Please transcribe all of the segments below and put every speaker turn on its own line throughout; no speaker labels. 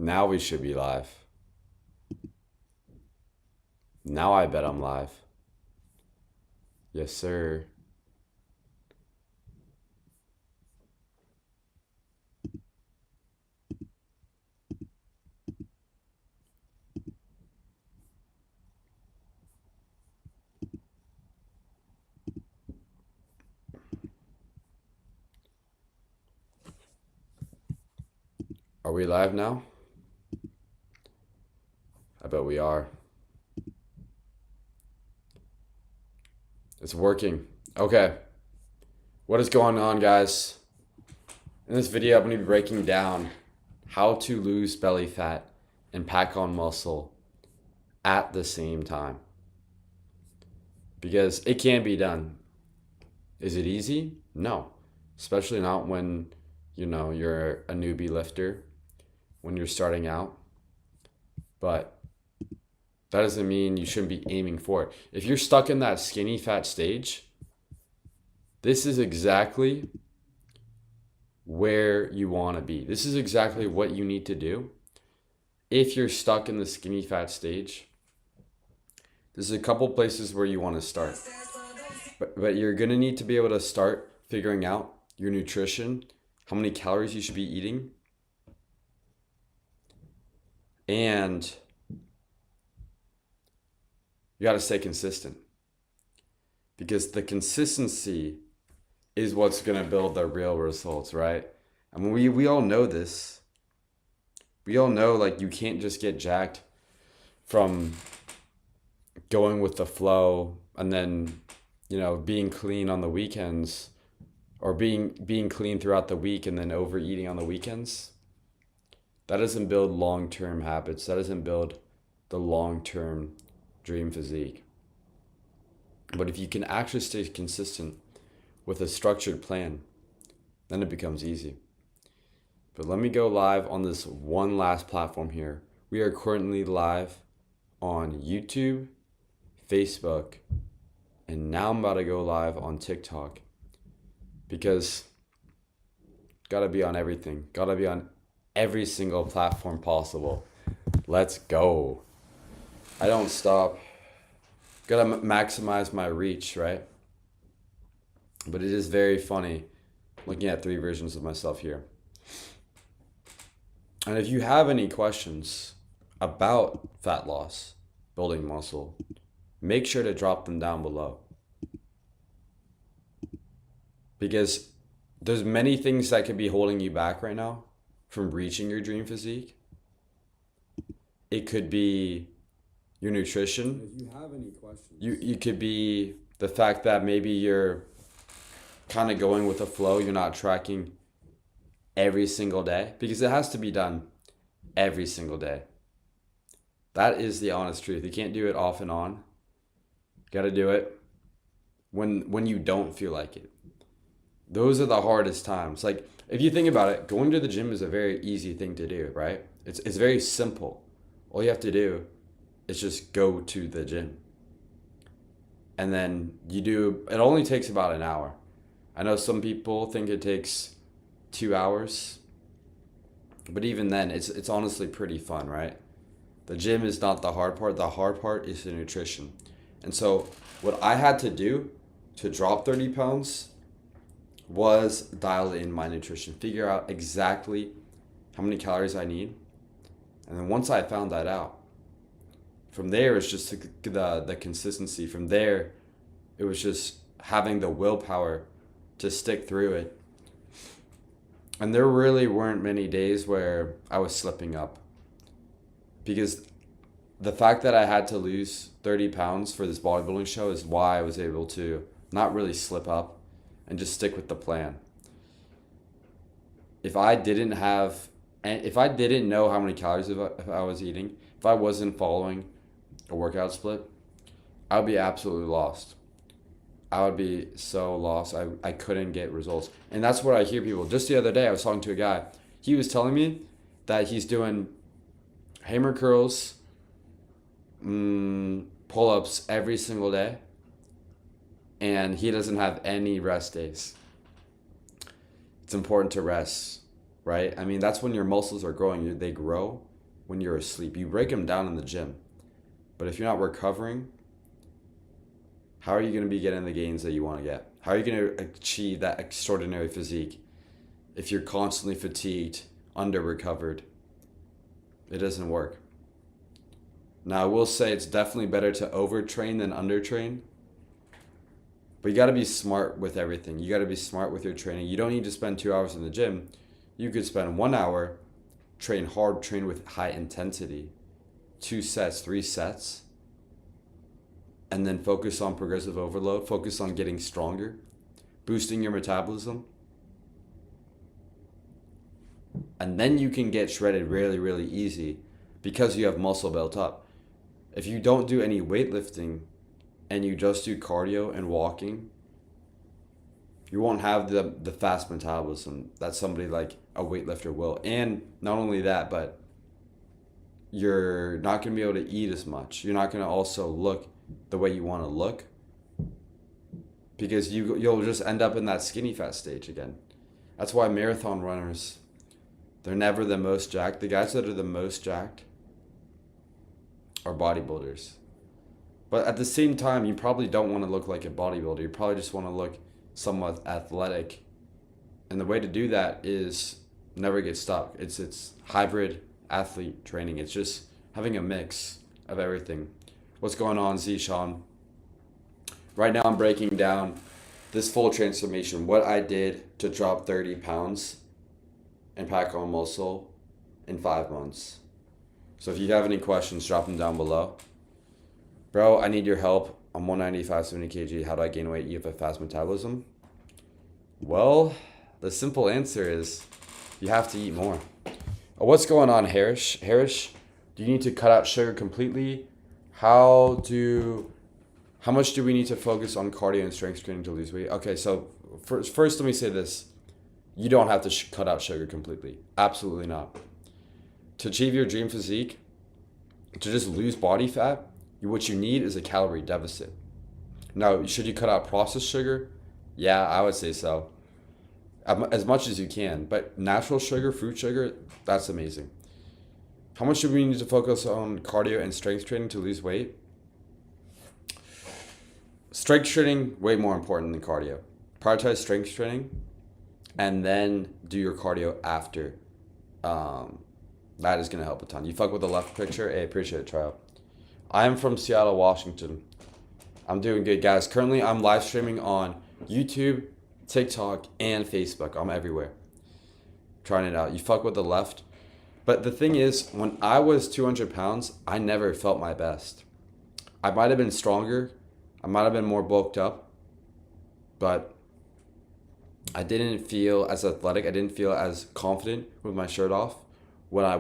Now we should be live. Now I bet I'm live. Yes, sir. Are we live now? I bet we are. It's working. Okay. What is going on, guys? In this video, I'm going to be breaking down how to lose belly fat and pack on muscle at the same time. Because it can be done. Is it easy? No. Especially not when, you're a newbie lifter, when you're starting out. But that doesn't mean you shouldn't be aiming for it. If you're stuck in that skinny fat stage, this is exactly where you want to be. This is exactly what you need to do. If you're stuck in the skinny fat stage, there's a couple places where you want to start. But you're going to need to be able to start figuring out your nutrition, how many calories you should be eating, and you got to stay consistent, because the consistency is what's going to build the real results, right? I mean, we all know this. We all know, like, you can't just get jacked from going with the flow and then, being clean on the weekends, or being clean throughout the week and then overeating on the weekends. That doesn't build long-term habits. That doesn't build the long-term dream physique. But if you can actually stay consistent with a structured plan, then it becomes easy. But let me go live on this one last platform here. We are currently live on YouTube, Facebook, and now I'm about to go live on TikTok, because gotta be on everything. Gotta be on every single platform possible. Let's go. I don't stop. Gotta maximize my reach, right? But it is very funny looking at 3 versions of myself here. And if you have any questions about fat loss, building muscle, make sure to drop them down below. Because there's many things that could be holding you back right now from reaching your dream physique. It could be your nutrition.
If you have any questions,
You could be the fact that maybe you're kind of going with the flow. You're not tracking every single day, because it has to be done every single day. That is the honest truth. You can't do it off and on. You got to do it when you don't feel like it. Those are the hardest times. Like, if you think about it, going to the gym is a very easy thing to do, right? It's very simple. All you have to do is just go to the gym. And then it only takes about an hour. I know some people think it takes 2 hours, but even then, it's honestly pretty fun, right? The gym is not the hard part. The hard part is the nutrition. And so what I had to do to drop 30 pounds was dial in my nutrition, figure out exactly how many calories I need. And then once I found that out, from there it's just the consistency. From there, it was just having the willpower to stick through it. And there really weren't many days where I was slipping up, because the fact that I had to lose 30 pounds for this bodybuilding show is why I was able to not really slip up and just stick with the plan. If I didn't know how many calories I was eating, if I wasn't following a workout split, I would be absolutely lost. I would be so lost. I couldn't get results. And that's what I hear people. Just the other day, I was talking to a guy. He was telling me that he's doing hammer curls, pull-ups every single day, and he doesn't have any rest days. It's important to rest, right? I mean, that's when your muscles are growing. They grow when you're asleep. You break them down in the gym. But if you're not recovering, how are you going to be getting the gains that you want to get? How are you going to achieve that extraordinary physique if you're constantly fatigued, under-recovered? It doesn't work. Now, I will say it's definitely better to overtrain than undertrain. But you got to be smart with everything. You got to be smart with your training. You don't need to spend 2 hours in the gym. You could spend 1 hour, train hard, train with high intensity, 2 sets, 3 sets, and then focus on progressive overload, focus on getting stronger, boosting your metabolism. And then you can get shredded really, really easy because you have muscle built up. If you don't do any weightlifting and you just do cardio and walking, you won't have the fast metabolism that somebody like a weightlifter will. And not only that, but you're not going to be able to eat as much. You're not going to also look the way you want to look because you'll just end up in that skinny fat stage again. That's why marathon runners, they're never the most jacked. The guys that are the most jacked are bodybuilders. But at the same time, you probably don't want to look like a bodybuilder. You probably just want to look somewhat athletic. And the way to do that is never get stuck. It's hybrid athlete training. It's just having a mix of everything. What's going on, Zishan? Right now I'm breaking down this full transformation, what I did to drop 30 pounds and pack on muscle in 5 months. So if you have any questions, drop them down below. Bro, I need your help. I'm 195, 70 kg. How do I gain weight? You have a fast metabolism? Well, the simple answer is you have to eat more. What's going on, Harish? Harish, do you need to cut out sugar completely? How much do we need to focus on cardio and strength training to lose weight? Okay, so first let me say this. You don't have to cut out sugar completely. Absolutely not. To achieve your dream physique, to just lose body fat, what you need is a calorie deficit. Now, should you cut out processed sugar? Yeah, I would say so. As much as you can. But natural sugar, fruit sugar, that's amazing. How much do we need to focus on cardio and strength training to lose weight? Strength training, way more important than cardio. Prioritize strength training and then do your cardio after. That is going to help a ton. You fuck with the left picture? Hey, appreciate it, tryout. I am from Seattle, Washington. I'm doing good, guys. Currently, I'm live streaming on YouTube, TikTok, and Facebook. I'm everywhere. Trying it out. You fuck with the left. But the thing is, when I was 200 pounds, I never felt my best. I might have been stronger. I might have been more bulked up. But I didn't feel as athletic. I didn't feel as confident with my shirt off when I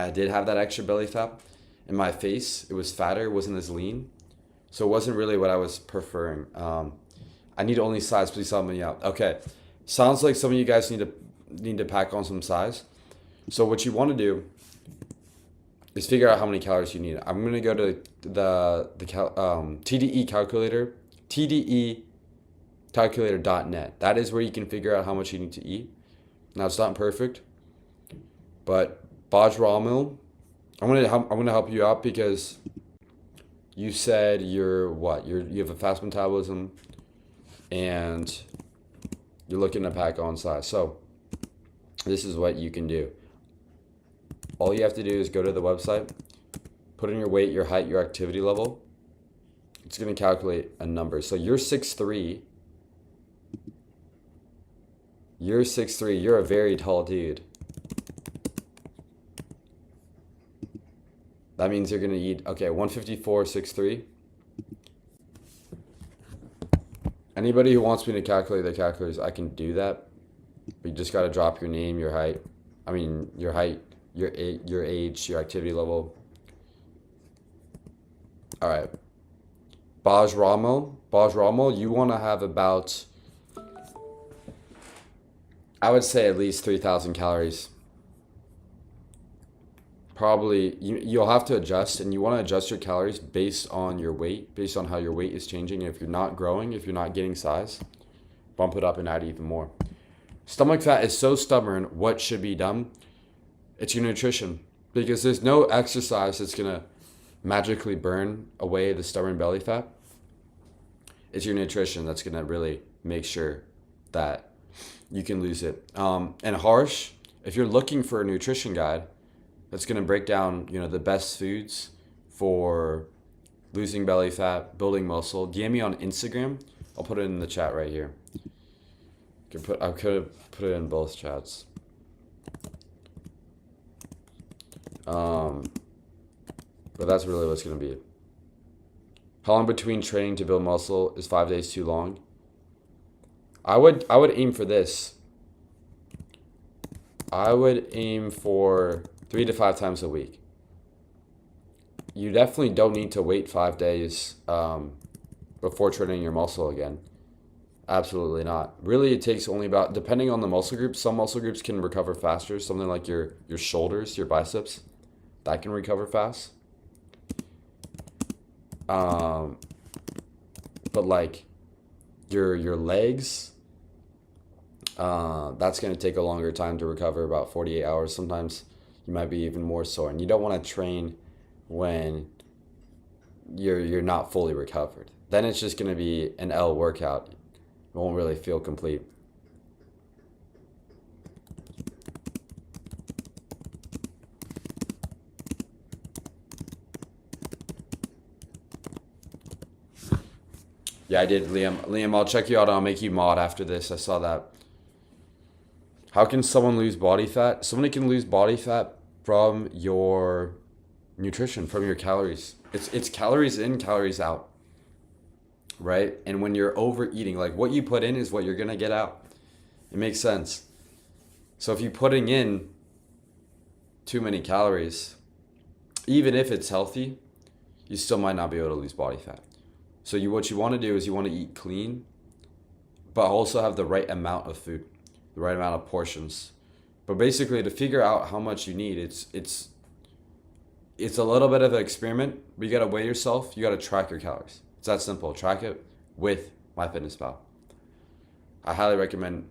did have that extra belly fat. In my face, it was fatter. It wasn't as lean. So it wasn't really what I was preferring. I need only size. Please help me out. Okay. Sounds like some of you guys need to pack on some size. So what you want to do is figure out how many calories you need. I'm going to go to the TDE calculator, tdecalculator.net. That is where you can figure out how much you need to eat. Now, it's not perfect, but Baj Ramil, I'm going to help you out because you said you have a fast metabolism and you're looking to pack on size. So this is what you can do. All you have to do is go to the website, put in your weight, your height, your activity level. It's going to calculate a number. So you're 6'3". You're 6'3". You're a very tall dude. That means you're going to eat, 154, 6'3". Anybody who wants me to calculate the calculators, I can do that. But you just got to drop your name, your height, your age, your activity level. All right. Baj Ramil, you want to have about, I would say at least 3,000 calories. Probably, you'll have to adjust, and you want to adjust your calories based on your weight, based on how your weight is changing. And if you're not growing, if you're not getting size, bump it up and add even more. Stomach fat is so stubborn. What should be done? It's your nutrition. because there's no exercise that's gonna magically burn away the stubborn belly fat. It's your nutrition that's gonna really make sure that you can lose it. And Harsh, if you're looking for a nutrition guide that's gonna break down, the best foods for losing belly fat, building muscle, DM me on Instagram. I'll put it in the chat right here. I could have put it in both chats. But that's really what's gonna be. How long between training to build muscle? Is 5 days too long? I would aim for this. I would aim for 3 to 5 times a week. You definitely don't need to wait 5 days before training your muscle again. Absolutely not. Really, it takes only about, depending on the muscle group, some muscle groups can recover faster. Something like your shoulders, your biceps, that can recover fast. But like your legs, that's going to take a longer time to recover, about 48 hours. Sometimes you might be even more sore, and you don't want to train when you're not fully recovered. Then it's just going to be an L workout. It won't really feel complete. Yeah, I did, Liam. Liam, I'll check you out. I'll make you mod after this. I saw that. How can someone lose body fat? Somebody can lose body fat from your nutrition, from your calories. It's calories in, calories out, right? And when you're overeating, like what you put in is what you're gonna get out. It makes sense. So if you're putting in too many calories, even if it's healthy, you still might not be able to lose body fat. So what you want to do is you want to eat clean, but also have the right amount of food, the right amount of portions. But basically, to figure out how much you need, it's a little bit of an experiment. But you gotta weigh yourself. You gotta track your calories. It's that simple. Track it with MyFitnessPal. I highly recommend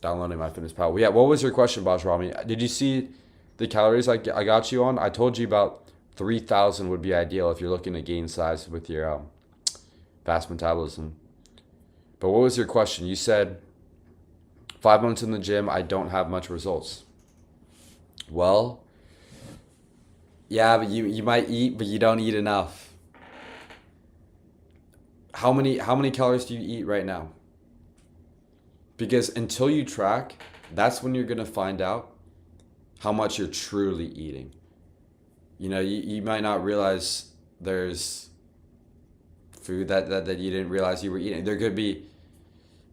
downloading MyFitnessPal. Yeah. What was your question, Bajrami? Did you see the calories I got you on? I told you about 3,000 would be ideal if you're looking to gain size with your fast metabolism. But what was your question? You said 5 months in the gym, I don't have much results. Well, yeah, but you might eat, but you don't eat enough. How many calories do you eat right now? Because until you track, that's when you're gonna find out how much you're truly eating. You might not realize there's food that you didn't realize you were eating. There could be,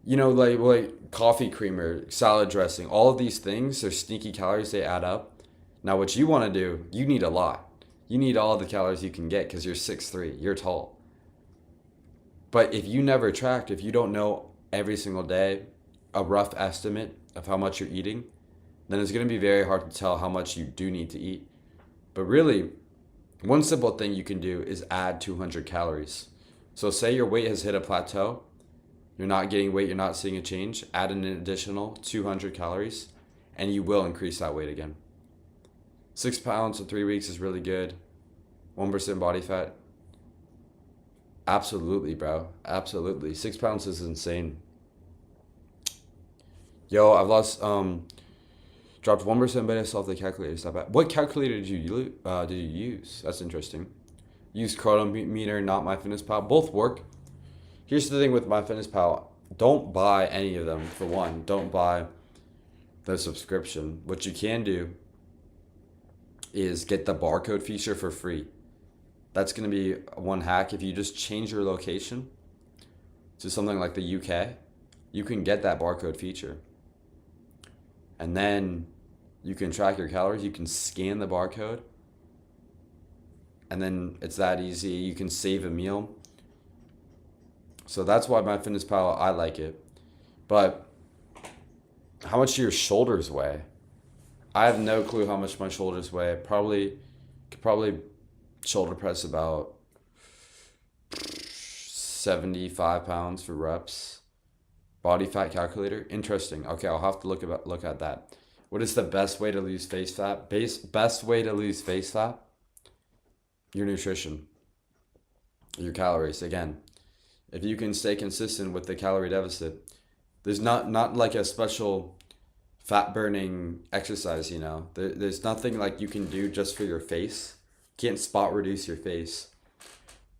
like coffee creamer, salad dressing, all of these things are sneaky calories. They add up. Now what you want to do, you need a lot. You need all the calories you can get because you're 6'3", you're tall. But if you never tracked, if you don't know every single day a rough estimate of how much you're eating, then it's going to be very hard to tell how much you do need to eat. But really, one simple thing you can do is add 200 calories. So say your weight has hit a plateau, you're not getting weight, you're not seeing a change, add an additional 200 calories, and you will increase that weight again. 6 pounds in 3 weeks is really good. 1% body fat. Absolutely, bro. Absolutely. 6 pounds is insane. Yo, I've lost, dropped 1% by myself the calculator. It's not bad. What calculator did you use? That's interesting. Use Chronometer, not MyFitnessPal. Both work. Here's the thing with MyFitnessPal. Don't buy any of them, for one. Don't buy the subscription. What you can do is get the barcode feature for free. That's going to be one hack. If you just change your location to something like the UK, you can get that barcode feature. And then you can track your calories. You can scan the barcode. And then it's that easy. You can save a meal. So that's why MyFitnessPal, I like it. But how much do your shoulders weigh? I have no clue how much my shoulders weigh. Could probably shoulder press about 75 pounds for reps. Body fat calculator. Interesting. Okay, I'll have to look at that. What is the best way to lose face fat? Best way to lose face fat? Your nutrition, your calories. Again, if you can stay consistent with the calorie deficit, there's not like a special fat burning exercise, there's nothing like you can do just for your face. You can't spot reduce your face.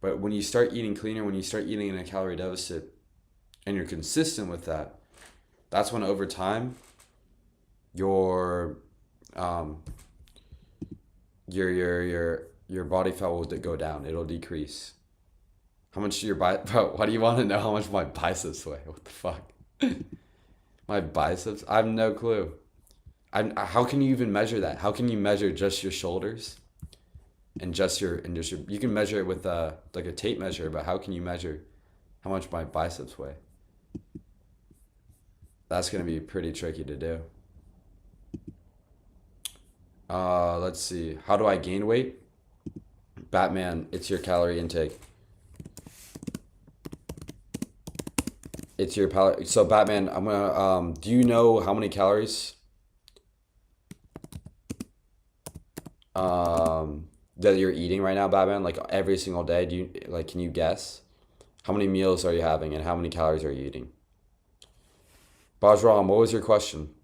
But when you start eating cleaner, when you start eating in a calorie deficit and you're consistent with that, that's when over time your um your body fat will go down. It'll decrease. How much do your bro, why do you want to know how much my biceps weigh? What the fuck? My biceps? I have no clue. How can you even measure that? How can you measure just your shoulders and just your you can measure it with like a tape measure, but how can you measure how much my biceps weigh? That's gonna be pretty tricky to do. Let's see. How do I gain weight? Batman, it's your calorie intake. It's your palate. So Batman, I'm gonna do you know how many calories that you're eating right now, Batman? Like every single day? Do you like can you guess? How many meals are you having and how many calories are you eating? Bajram, what was your question?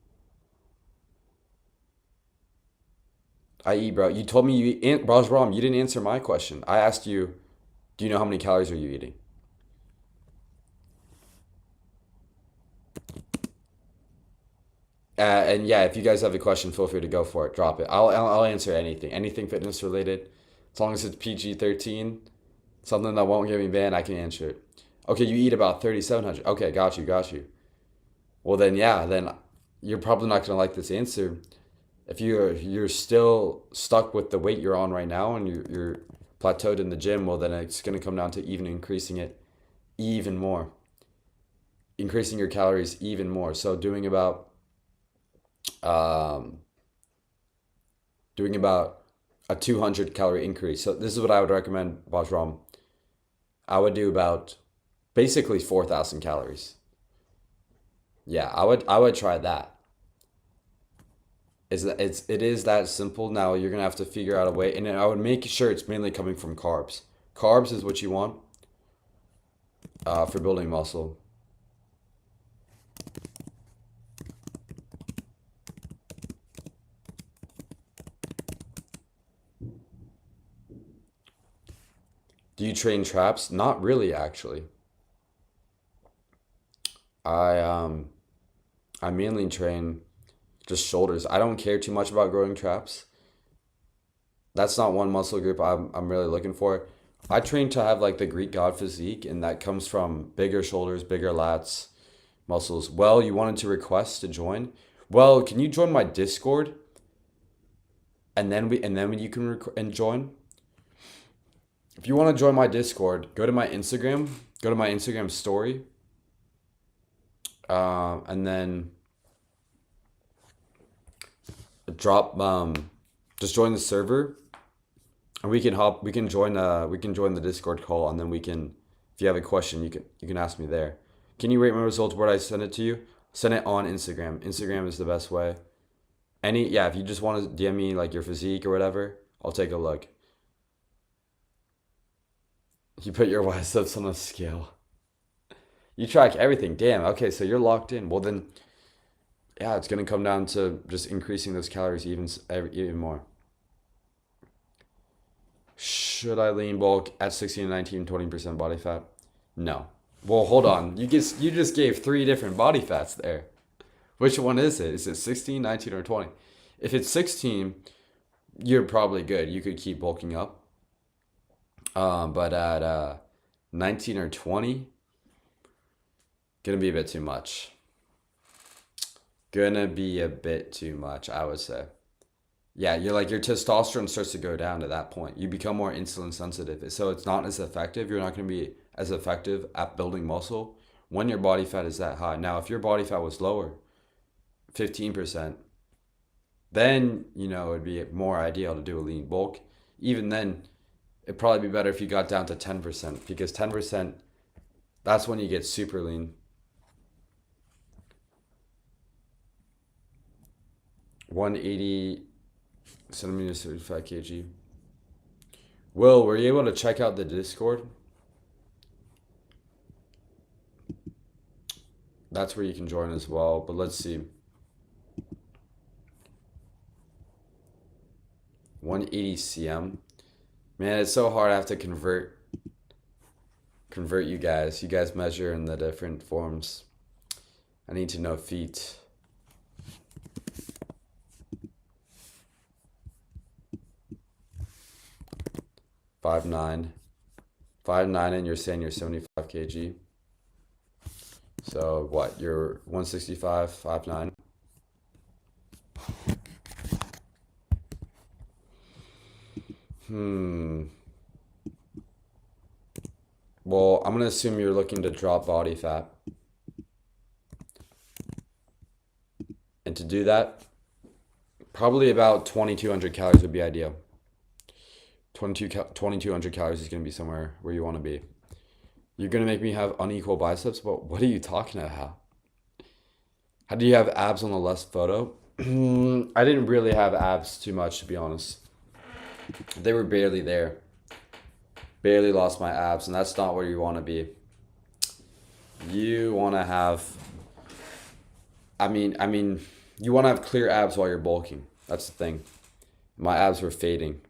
I eat, bro. You told me you eat. Bajram, you didn't answer my question. I asked you, do you know how many calories are you eating? And yeah, if you guys have a question, feel free to go for it. Drop it. I'll answer anything fitness related, as long as it's PG-13, something that won't get me banned. I can answer it. Okay, you eat about 3,700. Okay, got you. Well then, yeah, then you're probably not gonna like this answer. If you're still stuck with the weight you're on right now and you're plateaued in the gym, well then it's gonna come down to even increasing it even more, increasing your calories even more. So um, doing about a 200 calorie increase. So this is what I would recommend, Bajram. I would do about basically 4,000 calories. Yeah, I would try that. It is that simple. Now you're gonna have to figure out a way, and I would make sure it's mainly coming from carbs. Carbs is what you want for building muscle. Do you train traps? Not really, actually. I um I mainly train just shoulders. I don't care too much about growing traps. That's not one muscle group I'm really looking for. I train to have like the Greek god physique, and that comes from bigger shoulders, bigger lats, muscles. Well, you wanted to request to join. Well, can you join my Discord, and then you can and join. If you want to join my Discord, go to my Instagram. Go to my Instagram story, and then drop just join the server, and we can join the Discord call, and then we can, if you have a question, you can ask me there. Can you rate my results? Where I send it to you? Send it on Instagram. Instagram is the best way. Yeah, if you just want to DM me like your physique or whatever, I'll take a look. You put your biceps on a scale. You track everything. Damn. Okay, so you're locked in. Well then, yeah, it's gonna come down to just increasing those calories even more. Should I lean bulk at 16, 19, 20% body fat? No. Well, hold on. You just gave three different body fats there. Which one is it? Is it 16, 19, or 20? If it's 16, you're probably good. You could keep bulking up. But at 19 or 20, gonna be a bit too much. Gonna be a bit too much, I would say. Yeah, you're like your testosterone starts to go down at that point. You become more insulin sensitive. So it's not as effective. You're not going to be as effective at building muscle when your body fat is that high. Now, if your body fat was lower, 15%, then, it'd be more ideal to do a lean bulk. Even then, it'd probably be better if you got down to 10%, because 10%, that's when you get super lean. 180 centimeters, 35 kg. Will, were you able to check out the Discord? That's where you can join as well, but let's see. 180 cm. Man, it's so hard. I have to convert you guys. You guys measure in the different forms. I need to know feet. Five nine, and you're saying you're 75 kg. So what? You're 165, 5'9". Well, I'm gonna assume you're looking to drop body fat. And to do that, probably about 2,200 calories would be ideal. 2,200 calories is gonna be somewhere where you want to be. You're gonna make me have unequal biceps, but what are you talking about? How do you have abs on the last photo? I didn't really have abs too much, to be honest. They were barely there. Barely lost my abs, and that's not where you want to be. You want to have, I mean, you want to have clear abs while you're bulking. That's the thing. My abs were fading.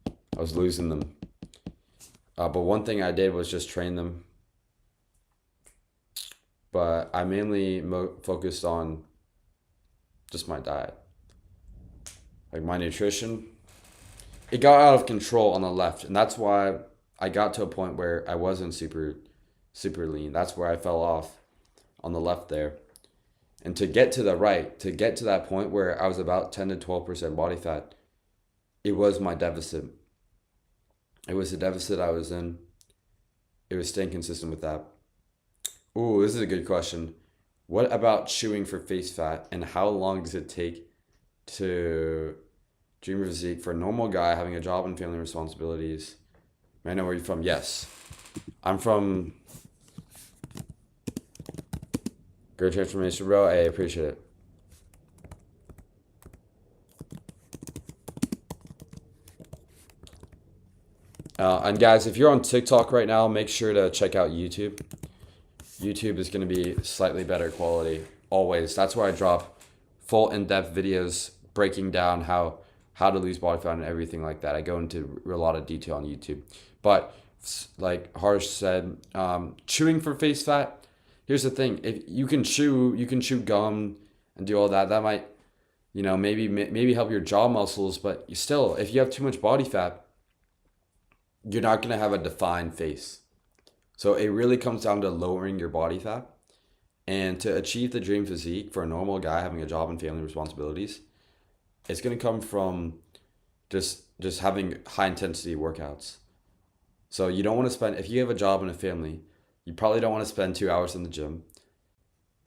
I was losing them. But one thing I did was just train them. But I mainly focused on just my diet. Like my nutrition. It got out of control on the left, and that's why I got to a point where I wasn't super lean. That's where I fell off on the left there. And to get to the right, to get to that point where I was about 10 to 12% body fat, it was my deficit. It was the deficit I was in. It was staying consistent with that. Ooh, this is a good question. What about chewing for face fat, and how long does it take to dream of physique for a normal guy having a job and family responsibilities? May I know where you're from? Yes. I'm from Great Transformation, bro. I appreciate it. And guys, if you're on TikTok right now, make sure to check out YouTube. YouTube is going to be slightly better quality, always. That's where I drop full in-depth videos breaking down how to lose body fat and everything like that. I go into a lot of detail on YouTube. But like Harsh said, chewing for face fat, here's the thing. If you can chew gum and do all that, that might, maybe help your jaw muscles, but still, if you have too much body fat, you're not going to have a defined face. So it really comes down to lowering your body fat. And to achieve the dream physique for a normal guy having a job and family responsibilities, it's going to come from just having high intensity workouts. So you don't want to spend, if you have a job and a family, you probably don't want to spend 2 hours in the gym,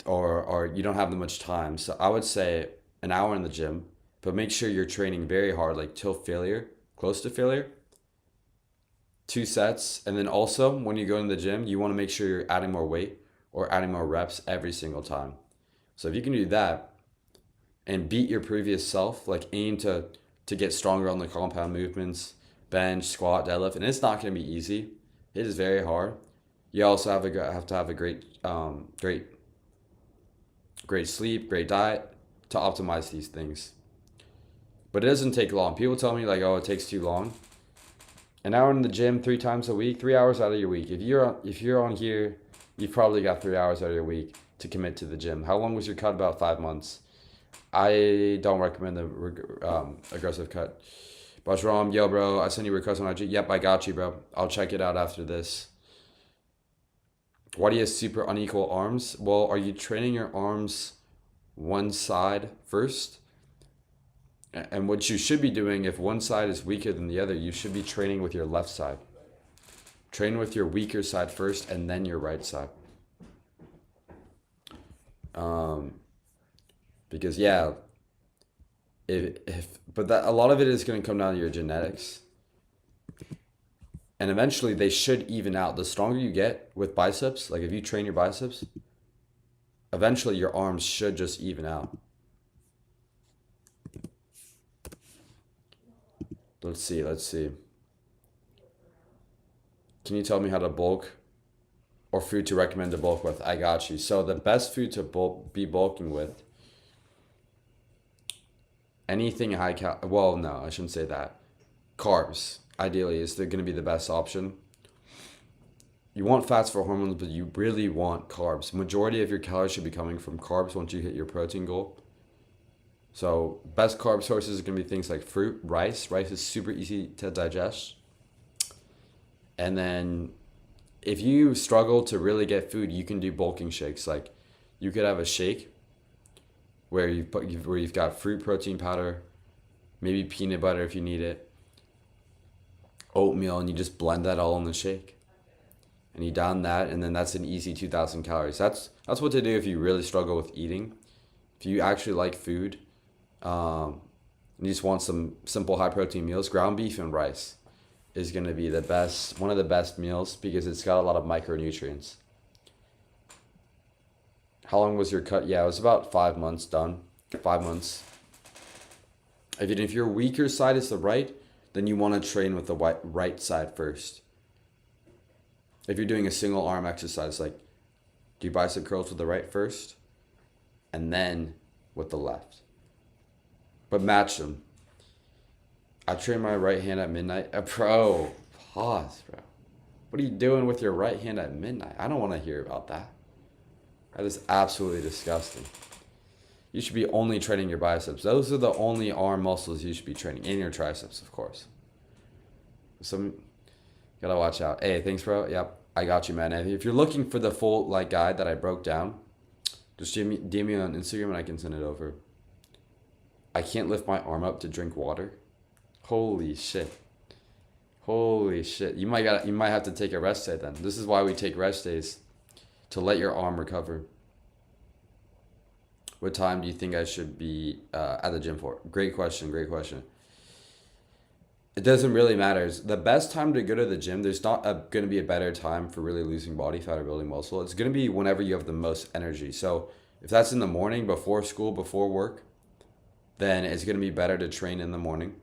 or you don't have that much time. So I would say an hour in the gym, but make sure you're training very hard, like till failure, close to failure. 2 sets. And then also when you go in the gym, you want to make sure you're adding more weight or adding more reps every single time. So if you can do that and beat your previous self, like aim to get stronger on the compound movements, bench, squat, deadlift, and it's not going to be easy. It is very hard. You also have to have a great sleep, great diet to optimize these things. But it doesn't take long. People tell me like, oh, it takes too long. An hour in the gym 3 times a week, 3 hours out of your week. If you're on here, you've probably got 3 hours out of your week to commit to the gym. How long was your cut? About 5 months. I don't recommend the aggressive cut. Bashram, yo, bro, I sent you a request on IG. Yep, I got you, bro. I'll check it out after this. Why do you have super unequal arms? Well, are you training your arms one side first? And what you should be doing, if one side is weaker than the other, you should be training with your left side. Train with your weaker side first and then your right side. Because yeah, but a lot of it is going to come down to your genetics. And eventually they should even out. The stronger you get with biceps, like if you train your biceps, eventually your arms should just even out. Let's see. Let's see. Can you tell me how to bulk or food to recommend to bulk with? I got you. So the best food to be bulking with, anything high well, no, I shouldn't say that. Carbs, ideally, is going to be the best option. You want fats for hormones, but you really want carbs. Majority of your calories should be coming from carbs once you hit your protein goal. So best carb sources are going to be things like fruit, rice. Rice is super easy to digest. And then if you struggle to really get food, you can do bulking shakes. Like you could have a shake where you've got fruit protein powder, maybe peanut butter if you need it, oatmeal, and you just blend that all in the shake. And you down that, and then that's an easy 2,000 calories. That's what to do if you really struggle with eating. If you actually like food, and you just want some simple high protein meals, ground beef and rice is going to be one of the best meals because it's got a lot of micronutrients. How long was your cut? Yeah, it was about 5 months done. 5 months. If your weaker side is the right, then you want to train with the right side first. If you're doing a single arm exercise, like do bicep curls with the right first and then with the left. But match them. I train my right hand at midnight. Bro, pause, bro. What are you doing with your right hand at midnight? I don't want to hear about that. That is absolutely disgusting. You should be only training your biceps. Those are the only arm muscles you should be training. And your triceps, of course. Gotta watch out. Hey, thanks, bro. Yep, I got you, man. If you're looking for the full guide that I broke down, just DM me on Instagram and I can send it over. I can't lift my arm up to drink water. Holy shit. You might have to take a rest day then. This is why we take rest days, to let your arm recover. What time do you think I should be at the gym for? Great question. It doesn't really matter. The best time to go to the gym, there's not going to be a better time for really losing body fat or building muscle. It's going to be whenever you have the most energy. So if that's in the morning, before school, before work, then it's going to be better to train in the morning.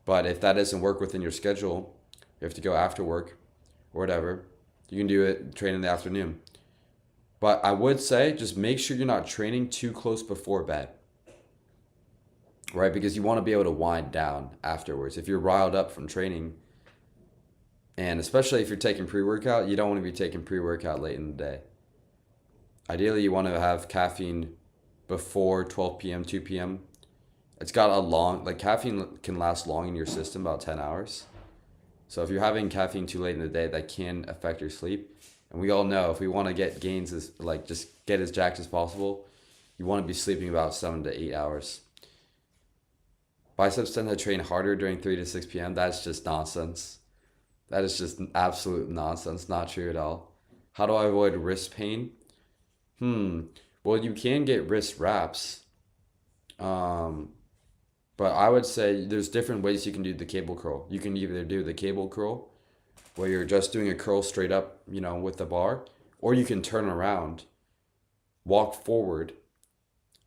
But if that doesn't work within your schedule, you have to go after work or whatever, you can train in the afternoon. But I would say just make sure you're not training too close before bed. Right? Because you want to be able to wind down afterwards. If you're riled up from training, and especially if you're taking pre-workout, you don't want to be taking pre-workout late in the day. Ideally, you want to have caffeine before 12 p.m., 2 p.m. It's got caffeine can last long in your system, about 10 hours. So if you're having caffeine too late in the day, that can affect your sleep. And we all know if we want to get gains, just get as jacked as possible, you want to be sleeping about 7 to 8 hours. Biceps tend to train harder during 3 to 6 p.m. That's just nonsense. That is just absolute nonsense. Not true at all. How do I avoid wrist pain? Well, you can get wrist wraps. But I would say there's different ways you can do the cable curl. You can either do the cable curl, where you're just doing a curl straight up, with the bar, or you can turn around, walk forward,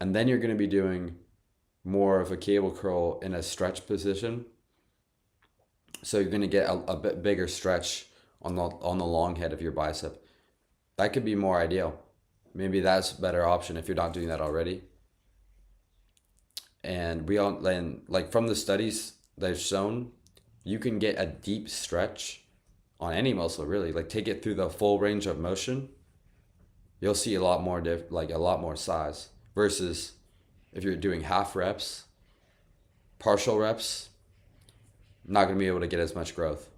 and then you're going to be doing more of a cable curl in a stretch position. So you're going to get a bit bigger stretch on the long head of your bicep. That could be more ideal. Maybe that's a better option if you're not doing that already. And from the studies they've shown, you can get a deep stretch on any muscle, really. Take it through the full range of motion. You'll see a lot more a lot more size versus if you're doing half reps, partial reps, not going to be able to get as much growth.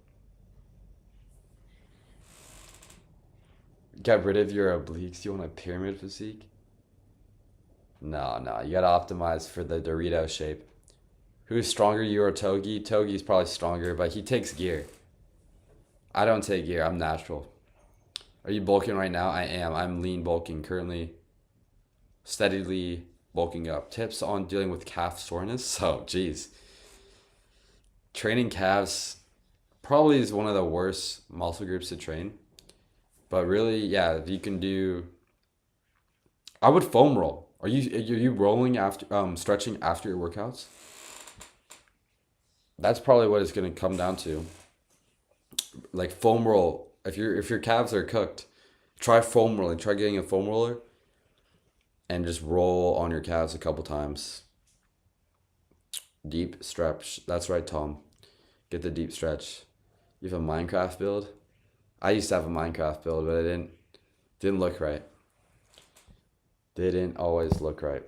Get rid of your obliques. Do you want a pyramid physique? No, you got to optimize for the Dorito shape. Who's stronger, you or Togi? Togi's probably stronger, but he takes gear. I don't take gear. I'm natural. Are you bulking right now? I am. I'm lean bulking currently. Steadily bulking up. Tips on dealing with calf soreness? So, geez. Training calves probably is one of the worst muscle groups to train. But really, yeah, if you can do... I would foam roll. Are you rolling after stretching after your workouts? that's probably what it's going to come down to. Like foam roll. If your calves are cooked, try foam rolling. Try getting a foam roller and just roll on your calves a couple times. Deep stretch. That's right, Tom. Get the deep stretch. You have a Minecraft build? I used to have a Minecraft build, but it didn't look right. Didn't always look right.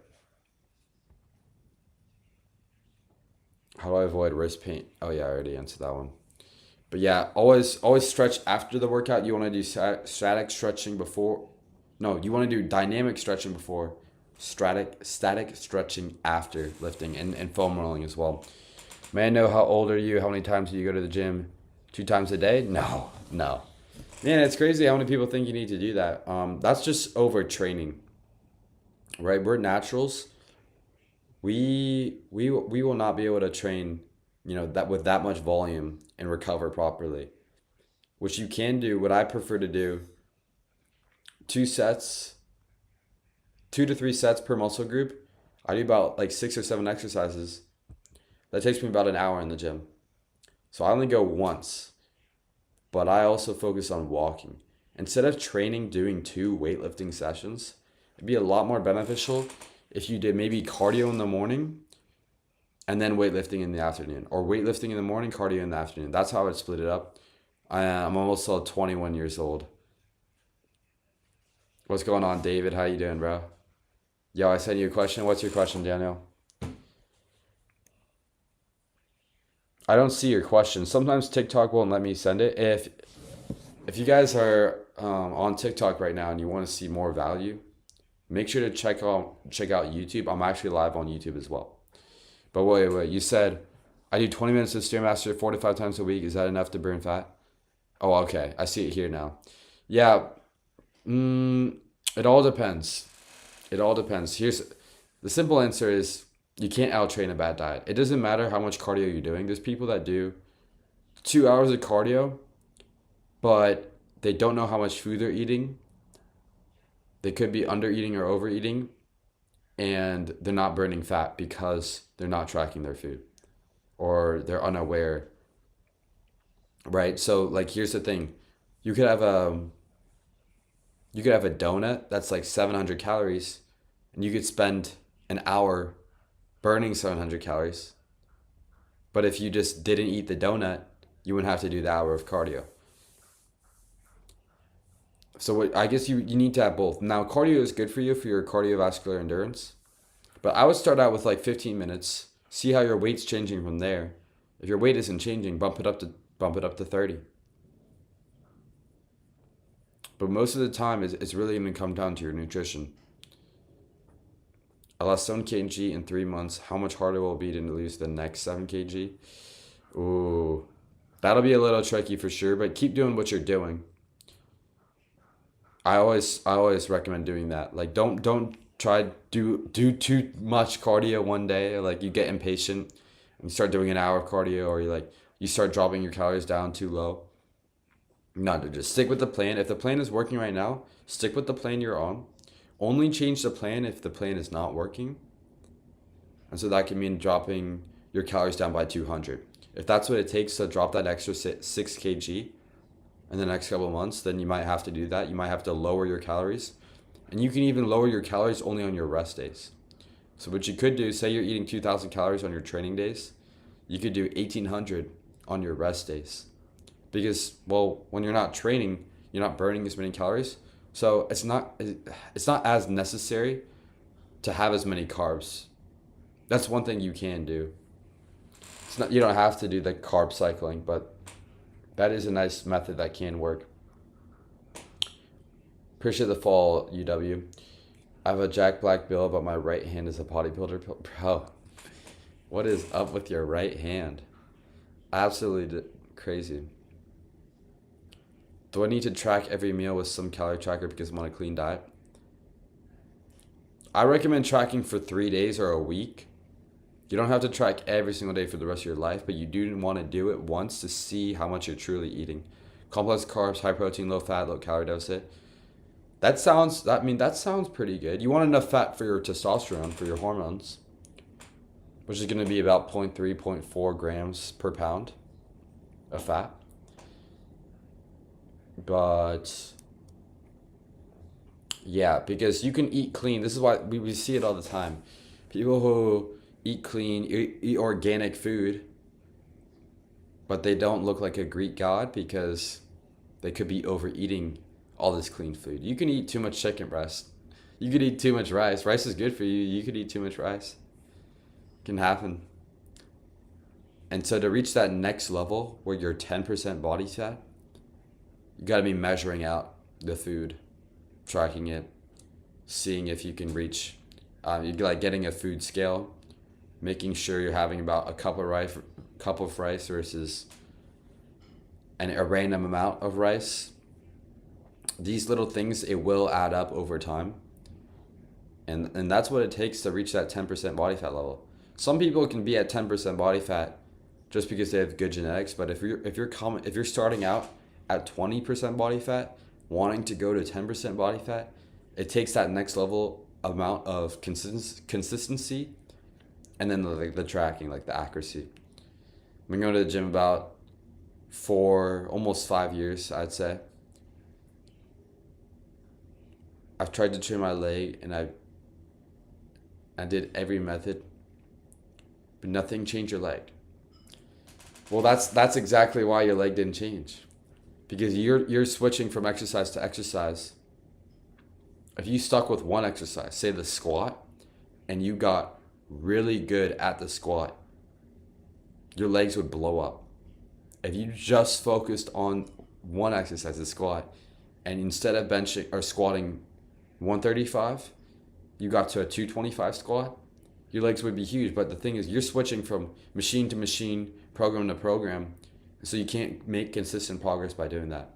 How do I avoid wrist pain? Oh yeah, I already answered that one. But yeah, always stretch after the workout. You want to do static stretching before. No, you want to do dynamic stretching before. Static stretching after lifting and foam rolling as well. May I know how old are you? How many times do you go to the gym? 2 times a day? No. Man, it's crazy how many people think you need to do that. That's just overtraining, right? We're naturals. We will not be able to train, that with that much volume and recover properly. Which you can do. What I prefer to do, 2 to 3 sets per muscle group. I do about like 6 or 7 exercises. That takes me about an hour in the gym. So I only go once, but I also focus on walking. Instead of doing 2 weightlifting sessions, it'd be a lot more beneficial if you did maybe cardio in the morning and then weightlifting in the afternoon, or weightlifting in the morning, cardio in the afternoon. That's how I would split it up. I'm almost 21 years old. What's going on, David? How you doing, bro? Yo, I sent you a question. What's your question, Daniel? I don't see your question. Sometimes TikTok won't let me send it. If you guys are on TikTok right now and you want to see more value, make sure to check out YouTube. I'm actually live on YouTube as well. But wait. You said I do 20 minutes of Stairmaster 4 to 5 times a week. Is that enough to burn fat? Oh, okay. I see it here now. Yeah. It all depends. Here's the simple answer is you can't out-train a bad diet. It doesn't matter how much cardio you're doing. There's people that do 2 hours of cardio, but they don't know how much food they're eating. They could be under-eating or overeating, and they're not burning fat because they're not tracking their food or they're unaware, right? So like, here's the thing. You could have a donut that's like 700 calories, and you could spend an hour burning 700 calories. But if you just didn't eat the donut, you wouldn't have to do the hour of cardio. So I guess you need to have both. Now, cardio is good for you for your cardiovascular endurance. But I would start out with like 15 minutes, see how your weight's changing from there. If your weight isn't changing, bump it up to 30. But most of the time, it's really going to come down to your nutrition. I lost 7 kg in 3 months. How much harder will it be to lose the next 7 kg? Ooh, that'll be a little tricky for sure, but keep doing what you're doing. I always recommend doing that. Like, don't try do too much cardio one day. Like, you get impatient and you start doing an hour of cardio, or you start dropping your calories down too low. No, just stick with the plan. If the plan is working right now, stick with the plan you're on. Only change the plan if the plan is not working. And so that can mean dropping your calories down by 200. If that's what it takes to drop that extra 6 kg in the next couple of months, then you might have to do that. You might have to lower your calories. And you can even lower your calories only on your rest days. So what you could do, say you're eating 2,000 calories on your training days, you could do 1,800 on your rest days. Because, well, when you're not training, you're not burning as many calories. So it's not as necessary to have as many carbs. That's one thing you can do. You don't have to do the carb cycling, but that is a nice method that can work. Appreciate the fall, UW. I have a Jack Black bill, but my right hand is a bodybuilder. Bro, what is up with your right hand? Absolutely crazy. Do I need to track every meal with some calorie tracker because I'm on a clean diet? I recommend tracking for 3 days or a week. You don't have to track every single day for the rest of your life, but you do want to do it once to see how much you're truly eating. Complex carbs, high protein, low fat, low calorie deficit. That sounds pretty good. You want enough fat for your testosterone, for your hormones. which is going to be about 0.3, 0.4 grams per pound of fat. But yeah, because you can eat clean. This is why we see it all the time. People who eat clean, eat organic food, but they don't look like a Greek god because they could be overeating all this clean food. You can eat too much chicken breast. You could eat too much rice. Rice is good for you. You could eat too much rice. It can happen. And so to reach that next level where you're 10% body fat, you got to be measuring out the food, tracking it, seeing if you can reach, you like getting a food scale, making sure you're having about a cup of rice versus a random amount of rice. These little things, it will add up over time. And that's what it takes to reach that 10% body fat level. Some people can be at 10% body fat just because they have good genetics, but if you're starting out at 20% body fat, wanting to go to 10% body fat, it takes that next level amount of consistency, and then the tracking, like the accuracy. I've been going to the gym about almost 5 years, I'd say. I've tried to train my leg, and I did every method, but nothing changed your leg. Well, that's exactly why your leg didn't change, because you're switching from exercise to exercise. If you stuck with one exercise, say the squat, and you got really good at the squat, your legs would blow up. If you just focused on one exercise, the squat, and instead of benching or squatting 135, you got to a 225 squat, your legs would be huge. But the thing is, you're switching from machine to machine, program to program, so you can't make consistent progress by doing that.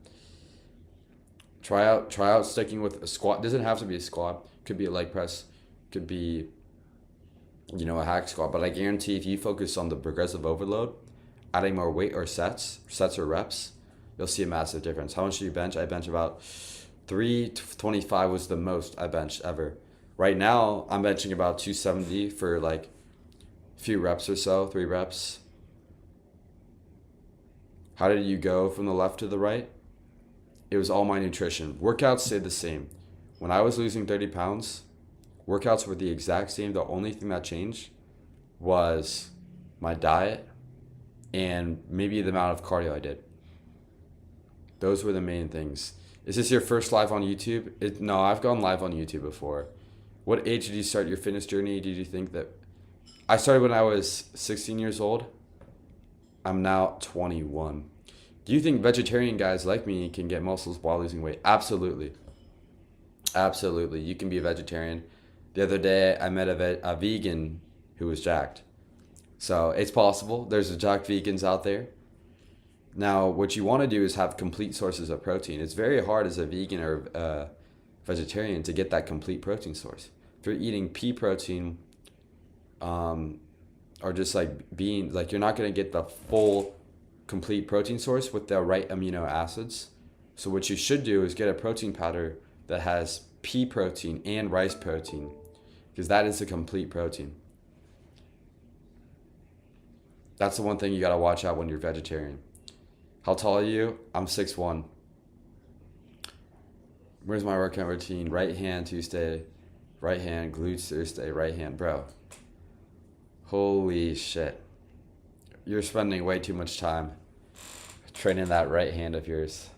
Try out sticking with a squat. It doesn't have to be a squat. It could be a leg press. It could be, a hack squat. But I guarantee if you focus on the progressive overload, adding more weight or sets or reps, you'll see a massive difference. How much do you bench? I bench about 325 was the most I benched ever. Right now, I'm benching about 270 for like a few reps or so, 3 reps. How did you go from the left to the right? It was all my nutrition. Workouts stayed the same. When I was losing 30 pounds, workouts were the exact same. The only thing that changed was my diet and maybe the amount of cardio I did. Those were the main things. Is this your first live on YouTube? No, I've gone live on YouTube before. What age did you start your fitness journey? Did you think that... I started when I was 16 years old. I'm now 21. Do you think vegetarian guys like me can get muscles while losing weight? Absolutely. Absolutely. You can be a vegetarian. The other day, I met a vegan who was jacked. So it's possible. There's jacked vegans out there. Now, what you want to do is have complete sources of protein. It's very hard as a vegan or a vegetarian to get that complete protein source. If you're eating pea protein, or just like beans, like you're not going to get the full complete protein source with the right amino acids. So what you should do is get a protein powder that has pea protein and rice protein, because that is a complete protein. That's the one thing you got to watch out when you're vegetarian. How tall are you? I'm 6'1". Where's my workout routine? Right hand Tuesday, right hand glutes Thursday, right hand, bro. Holy shit. You're spending way too much time training that right hand of yours.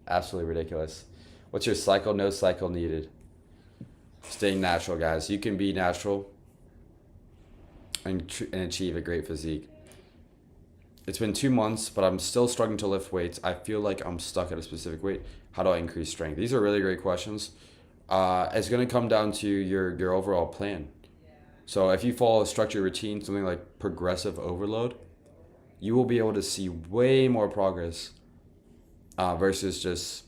Absolutely ridiculous. What's your cycle? No cycle needed. Staying natural, guys. You can be natural and achieve a great physique. It's been 2 months, but I'm still struggling to lift weights. I feel like I'm stuck at a specific weight. How do I increase strength? These are really great questions. It's going to come down to your overall plan. So if you follow a structured routine, something like progressive overload, you will be able to see way more progress versus just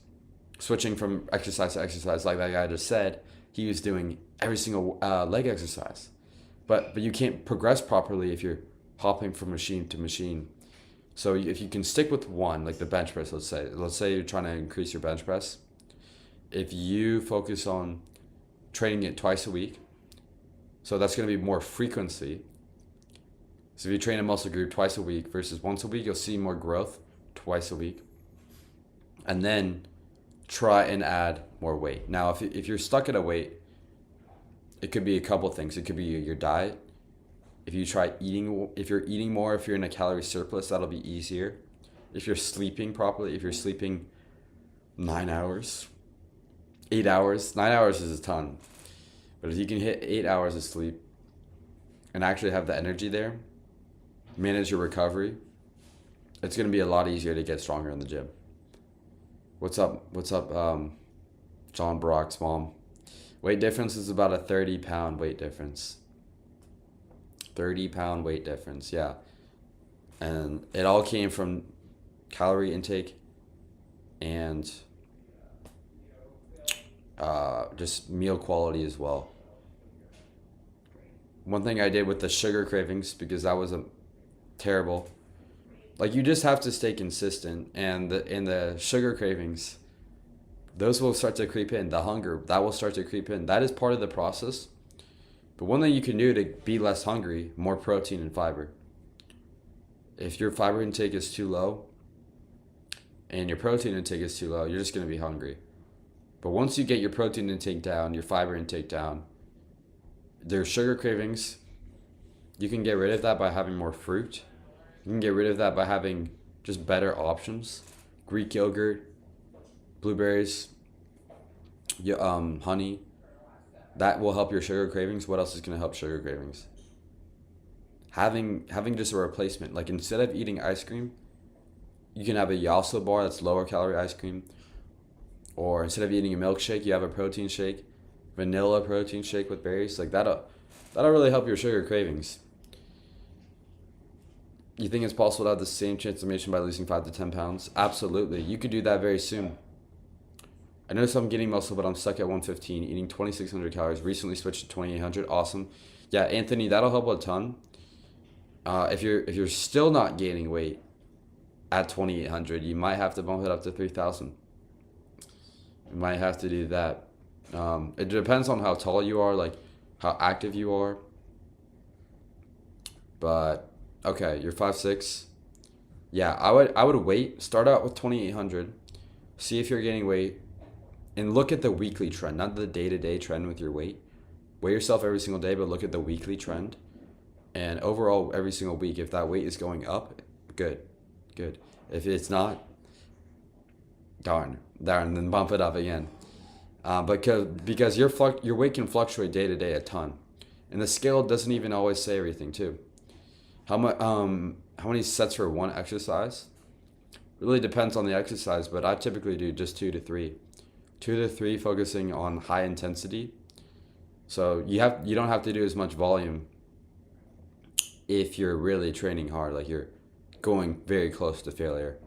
switching from exercise to exercise. Like that guy just said, he was doing every single leg exercise. But you can't progress properly if you're hopping from machine to machine. So if you can stick with one, like the bench press, let's say you're trying to increase your bench press. If you focus on training it twice a week, so that's going to be more frequency, So if you train a muscle group twice a week versus once a week, you'll see more growth twice a week. And then try and add more weight. Now, if you're stuck at a weight, it could be a couple things. It could be your diet. If you're eating more, if you're in a calorie surplus, that'll be easier. If you're sleeping properly, if you're sleeping 9 hours, 8 hours, 9 hours is a ton. But if you can hit 8 hours of sleep and actually have the energy there, manage your recovery, it's going to be a lot easier to get stronger in the gym. What's up, John Brock's mom? Weight difference is about a 30-pound weight difference. 30-pound weight difference, yeah. And it all came from calorie intake and just meal quality as well. One thing I did with the sugar cravings, because that was terrible. Like, you just have to stay consistent, and the sugar cravings, those will start to creep in. The hunger, that will start to creep in. That is part of the process. But one thing you can do to be less hungry, more protein and fiber. If your fiber intake is too low and your protein intake is too low, you're just going to be hungry. But once you get your protein intake down, your fiber intake down, there's sugar cravings. You can get rid of that by having more fruit. You can get rid of that by having just better options. Greek yogurt, blueberries, honey. That will help your sugar cravings. What else is going to help sugar cravings? Having just a replacement. Like, instead of eating ice cream, you can have a Yasso bar that's lower calorie ice cream. Or instead of eating a milkshake, you have a protein shake. Vanilla protein shake with berries. Like, that'll really help your sugar cravings. You think it's possible to have the same transformation by losing 5 to 10 pounds? Absolutely. You could do that very soon. I notice I'm getting muscle, but I'm stuck at 115, eating 2,600 calories. Recently switched to 2,800. Awesome. Yeah, Anthony, that'll help a ton. If you're still not gaining weight at 2,800, you might have to bump it up to 3,000. You might have to do that. It depends on how tall you are, like how active you are. But okay, you're 5'6". Yeah, I would wait. Start out with 2,800. See if you're gaining weight. And look at the weekly trend, not the day-to-day trend with your weight. Weigh yourself every single day, but look at the weekly trend. And overall, every single week, if that weight is going up, good. If it's not, darn, then bump it up again. Because your weight can fluctuate day-to-day a ton. And the scale doesn't even always say everything, too. How many sets for one exercise? Really depends on the exercise, but I typically do just 2 to 3. 2 to 3 focusing on high intensity. So you don't have to do as much volume if you're really training hard, like you're going very close to failure.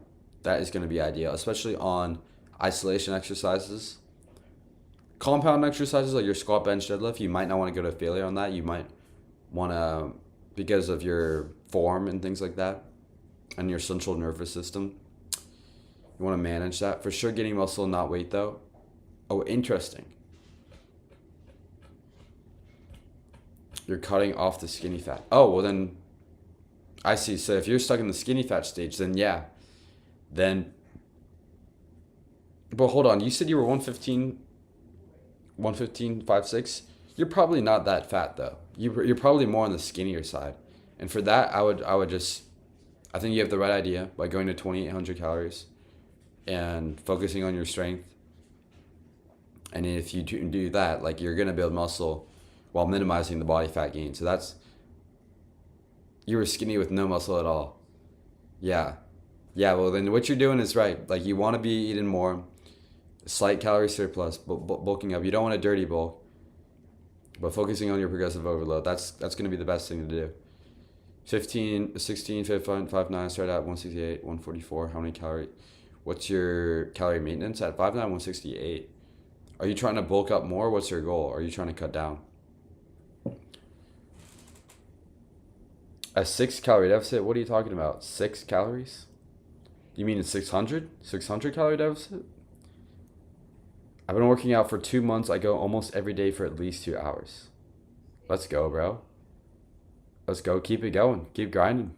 That is going to be ideal, especially on isolation exercises. Compound exercises like your squat, bench, deadlift, you might not want to go to failure on that. You might want to, because of your form and things like that, and your central nervous system, you want to manage that. For sure, getting muscle, not weight, though. Oh, interesting. You're cutting off the skinny fat. Oh, well then, I see. So if you're stuck in the skinny fat stage, then yeah. But hold on. You said you were 115, 5'6". You're probably not that fat, though. You're probably more on the skinnier side. And for that, I think you have the right idea by going to 2,800 calories and focusing on your strength. And if you do that, like, you're going to build muscle while minimizing the body fat gain. So you were skinny with no muscle at all. Yeah, well then what you're doing is right. Like, you want to be eating more, slight calorie surplus, bulking up. You don't want a dirty bulk, but focusing on your progressive overload. That's going to be the best thing to do. 16, 5'9", start at 168, 144. How many calories? What's your calorie maintenance at 5'9", 168? Are you trying to bulk up more? What's your goal? Are you trying to cut down? A 6 calorie deficit? What are you talking about? 6 calories? You mean a 600? 600 calorie deficit? I've been working out for 2 months. I go almost every day for at least 2 hours. Let's go, bro. let's go. Keep it going. Keep grinding.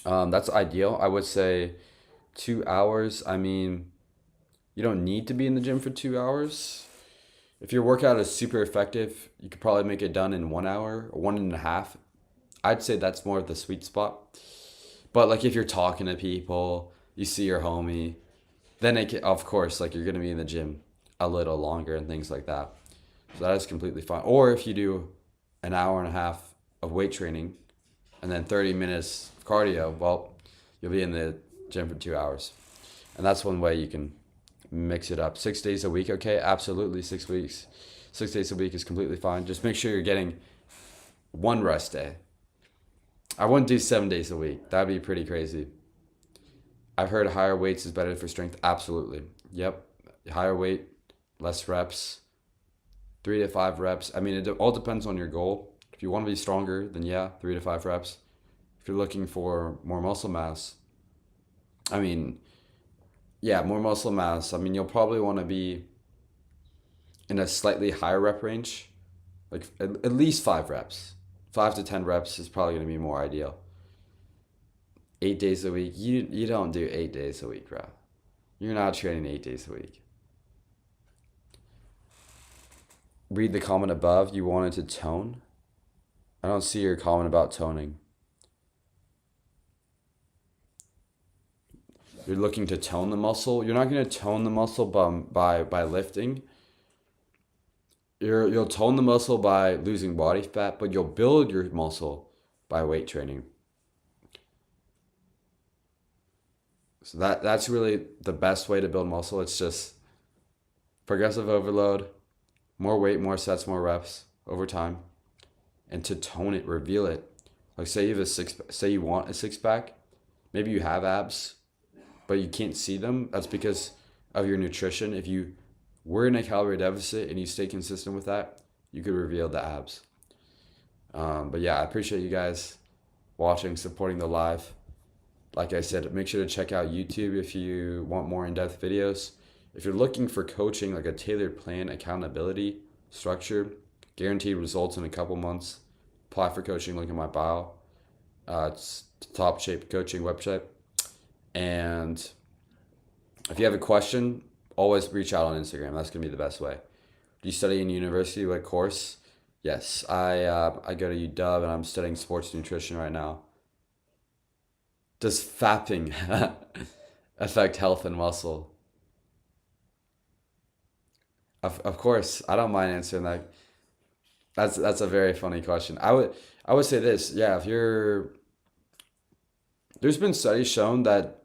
That's ideal. I would say 2 hours. I mean, you don't need to be in the gym for 2 hours. If your workout is super effective, you could probably make it done in 1 hour or 1.5. I'd say that's more of the sweet spot. But like if you're talking to people, you see your homie, then of course, like you're gonna be in the gym a little longer and things like that. So that is completely fine. Or if you do an hour and a half of weight training and then 30 minutes of cardio, well, you'll be in the gym for 2 hours. And that's one way you can mix it up. 6 days a week, okay? Absolutely, 6 weeks. 6 days a week is completely fine. Just make sure you're getting one rest day. I wouldn't do 7 days a week. That'd be pretty crazy. I've heard higher weights is better for strength. Absolutely. Yep. Higher weight, less reps, 3 to 5 reps. I mean, it all depends on your goal. If you want to be stronger, then yeah, 3 to 5 reps. If you're looking for more muscle mass, I mean, yeah, more muscle mass. I mean, you'll probably want to be in a slightly higher rep range, like at least 5 reps. 5 to 10 reps is probably going to be more ideal. 8 days a week, you don't do 8 days a week, bro. You're not training 8 days a week. Read the comment above. You wanted to tone? I don't see your comment about toning. You're looking to tone the muscle. You're not going to tone the muscle by lifting. You'll tone the muscle by losing body fat, but you'll build your muscle by weight training. So that's really the best way to build muscle. It's just progressive overload, more weight, more sets, more reps over time, and to tone it, reveal it. Like say you want a six pack, maybe you have abs, but you can't see them. That's because of your nutrition. If you were in a calorie deficit and you stay consistent with that, you could reveal the abs. But yeah, I appreciate you guys watching, supporting the live. Like I said, make sure to check out YouTube if you want more in-depth videos. If you're looking for coaching, like a tailored plan, accountability, structure, guaranteed results in a couple months, apply for coaching, link in my bio. It's Top Shape Coaching website. And if you have a question, always reach out on Instagram. That's going to be the best way. Do you study in university? What course? Yes, I go to UW and I'm studying sports nutrition right now. Does fapping affect health and muscle? Of course, I don't mind answering that. That's a very funny question. I would say this, yeah, there's been studies shown that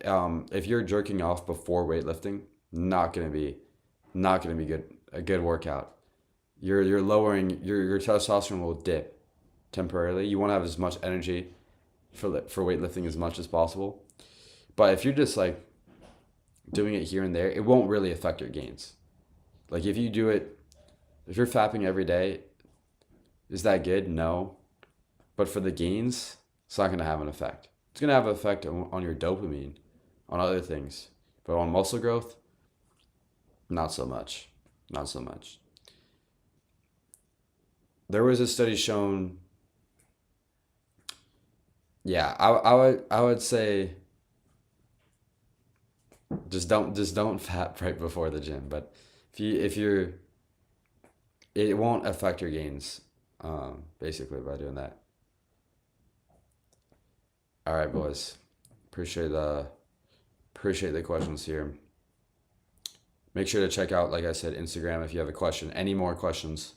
if you're jerking off before weightlifting, not gonna be a good workout. You're lowering your testosterone will dip temporarily. You want to have as much energy for weightlifting as much as possible. But if you're just like doing it here and there, it won't really affect your gains. Like if you're fapping every day, is that good? No. But for the gains, it's not going to have an effect. It's going to have an effect on your dopamine, on other things. But on muscle growth, not so much. Not so much. There was a study shown. Yeah, I would say just don't fat right before the gym. But if you're it won't affect your gains, basically by doing that. All right, boys. Appreciate the questions here. Make sure to check out, like I said, Instagram if you have a question. Any more questions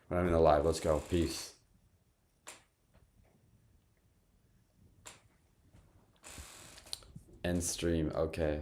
when I'm in the live? Let's go. Peace. End stream. Okay.